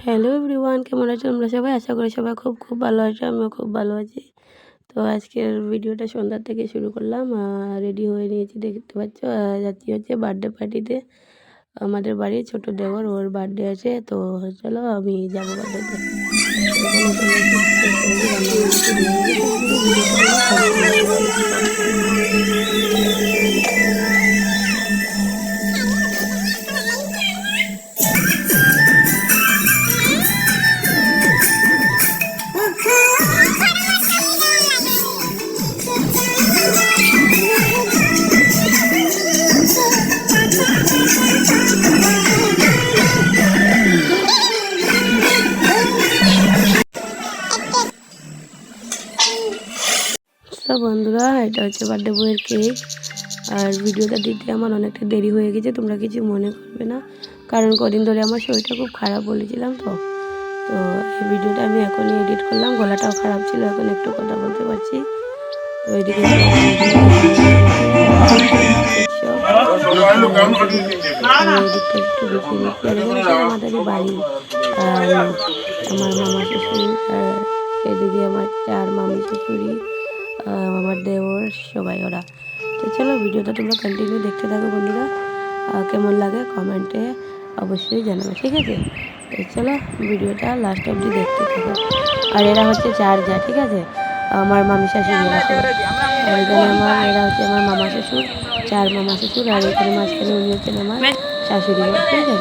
Hello everyone, কেমন আছো তোমরা সবাই? আশা করি সবাই খুব খুব ভালো আছো। আমিও খুব ভালো আছি। তো আজকের ভিডিওটা সন্ধ্যার থেকে শুরু করলাম। রেডি হয়ে নিয়েছি, দেখতে পাচ্ছ। যাচ্ছি হচ্ছে বার্থডে পার্টিতে। আমাদের বাড়ির ছোট দেওর, ওর বার্থডে আছে। তো চলো আমি যাবো বার্থডেতে। এখানে চলে এসেছি, রান্না বান্না শুরু হয়ে গেছে। তো পুরো ভিডিওটা তোমরা কন্টিনিউ দেখতে থাকো। তো বন্ধুরা, এটা হচ্ছে বার্থডে বয়ের কেক। আর ভিডিওটা দিতে আমার অনেকটা দেরি হয়ে গেছে, তোমরা কিছু মনে করবে না, কারণ কদিন ধরে আমার শরীরটা খুব খারাপ বলেছিলাম। তো তো এই ভিডিওটা আমি এখনই এডিট করলাম, গলাটাও খারাপ ছিল, এখন একটু কথা বলতে পারছি। তো এদিকে এদিকটা একটু দেখিয়ে নিচ্ছি। আর এখানে সব আমাদেরই বাড়ি, আমার মামা শ্বশুর, আর এদিকে আমার চার মামি শাশুড়ি, আমার দেওর, সবাই ওরা। তো চলো ভিডিওটা তোমরা কন্টিনিউ দেখতে থাকো বন্ধুরা। কেমন লাগে কমেন্টে অবশ্যই জানাবে, ঠিক আছে? তো চলো ভিডিওটা লাস্ট অবধি দেখতে থাকো। আর এরা হচ্ছে চার যা, ঠিক আছে? আমার মামি শাশুড়ি, আর এখানে এরা হচ্ছে আমার মামা শ্বশুর, চার মামা শ্বশুর, আর এখানে মাঝখানে উনি হচ্ছেন আমার শাশুড়ি মা, ঠিক আছে?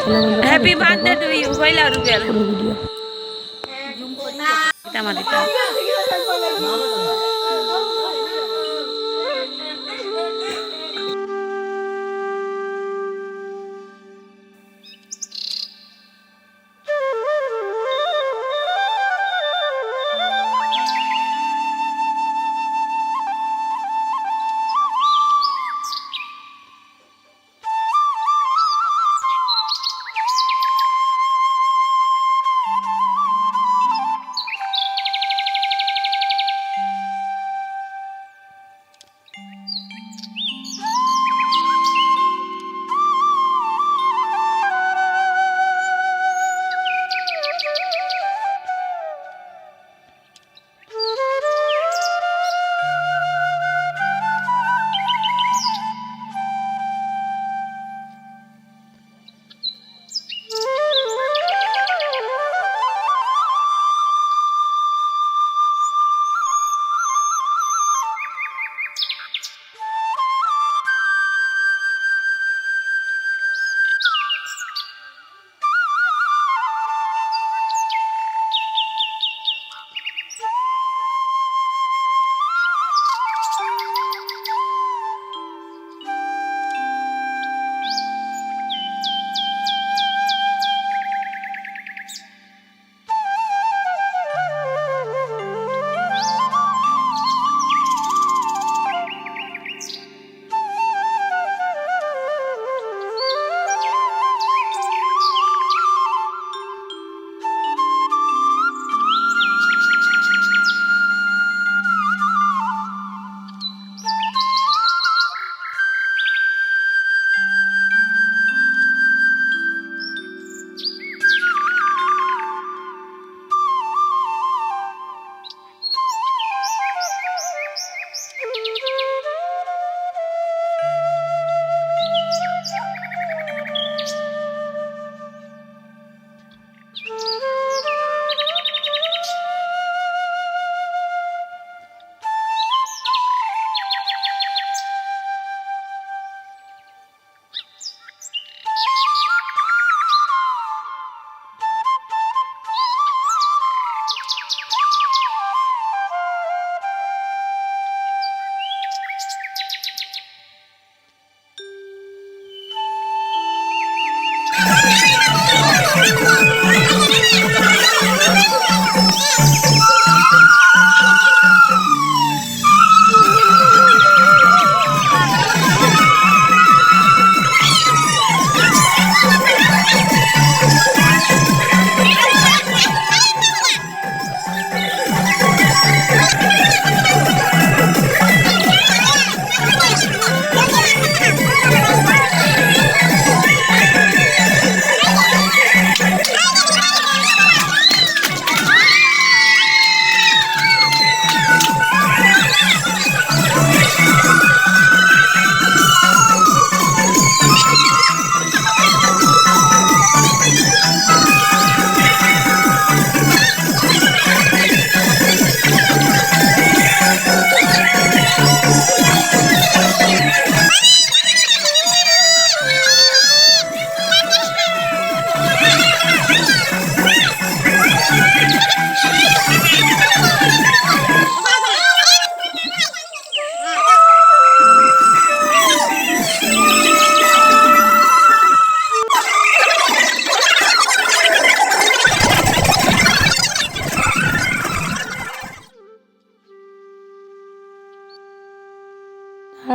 চলো বন্ধুরা, হ্যাপি বার্থডে টু ইউ, পুরো ভিডিও।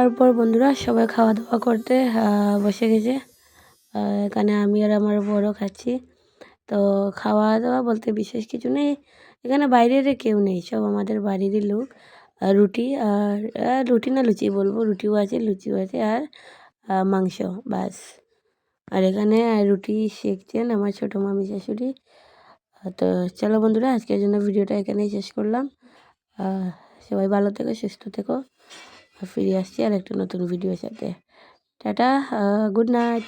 খাওয়ার পর বন্ধুরা সবাই খাওয়া দাওয়া করতে বসে গেছে। এখানে আমি আর আমার বড় খাচ্ছি। তো খাওয়া দাওয়া বলতে বিশেষ কিছু নেই, এখানে বাইরের কেউ নেই, সব আমাদের বাড়িরই লোক। রুটি আর রুটি না লুচি বলবো, রুটিও আছে লুচিও আছে আর মাংস বাস। আর এখানে রুটি সেঁকছেন আমার ছোটো মামি শাশুড়ি। তো চলো বন্ধুরা, আজকের জন্য ভিডিওটা এখানেই শেষ করলাম। সবাই ভালো থেকো, সুস্থ থেকো। ফিরে আসছি আর একটা নতুন ভিডিওর সাথে। Tata, good night.